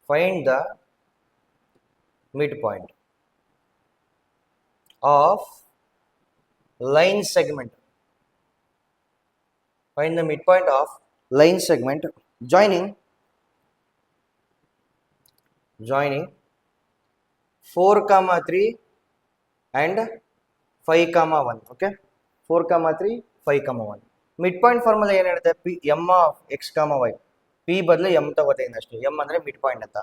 Find the midpoint of line segment. Find the midpoint of line segment joining 4, 3 and 5, 1. Okay, 4, 3, 5, 1. Midpoint formula ಏನು ಹೇಳುತ್ತೆ? P m of x, y. P ಬದಲು m ತಗೋತೀನಿ ಅಷ್ಟೇ. m ಅಂದರೆ midpoint ಅಂತ.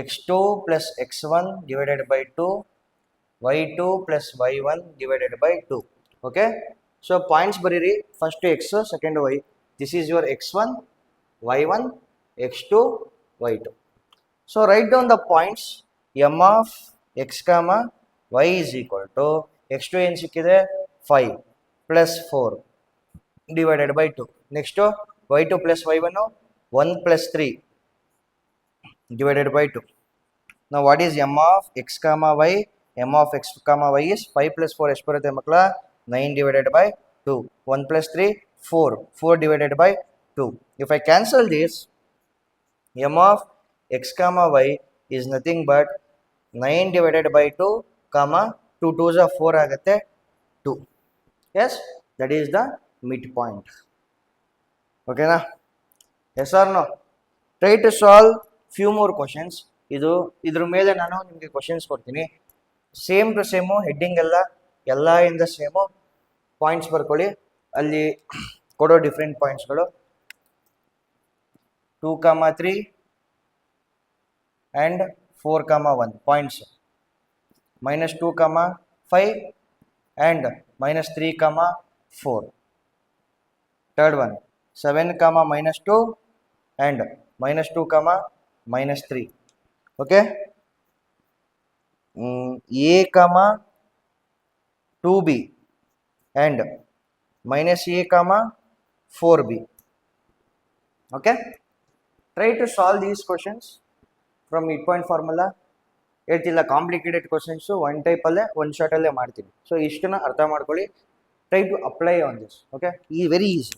x2 plus x1 divided by 2, y2 plus y1 divided by 2. Okay, so points ಬರೀರಿ. First x, second y. This is your x1, y1, x2, y2. So write down the points. M of x comma y is equal to x2 ಏನು ಸಿಕ್ಕಿದೆ 5 plus 4 divided by 2. Next y2 plus y1 1 plus 3 divided by 2. Now what is m of x comma y? M of x comma y is 5 plus 4 ಎಷ್ಟು ಬರುತ್ತೆ ಮಕ್ಕಳ 9 divided by 2. 1 plus 3 4 divided by 2. If I cancel this, m of x comma y is nothing but 9 divided by 2 comma 2 2s are 4 ಆಗುತ್ತೆ 2. Yes, that is the midpoint. Okay na? Yes or no? Try to solve few more questions. ಇದ್ರ ಮೇಲೆ ನಾನು ನಿಮಗೆ questions ಕೊಡ್ತೀನಿ. Same to same heading ಎಲ್ಲ ಇಂದ same points ಬರ್ಕೊಳ್ಳಿ. ಅಲ್ಲಿ ಕೊಡೋ different ಪಾಯಿಂಟ್ಸ್ಗಳು 2, 3 and 4, 1 points, -2, 5 and -3, 4. Third one 7, -2 and -2, -3. Okay, a, 2b and -a, 4b. Okay, try to solve these questions from midpoint formula. ಹೇಳ್ತಿಲ್ಲ ಕಾಂಪ್ಲಿಕೇಟೆಡ್ ಕ್ವಶನ್ಸು ಒನ್ ಟೈಪಲ್ಲೇ one ಶಾರ್ಟಲ್ಲೇ ಮಾಡ್ತೀನಿ. So ಇಷ್ಟನ್ನ ಅರ್ಥ ಮಾಡ್ಕೊಳ್ಳಿ. Try to apply on this. Okay, ಈ very easy.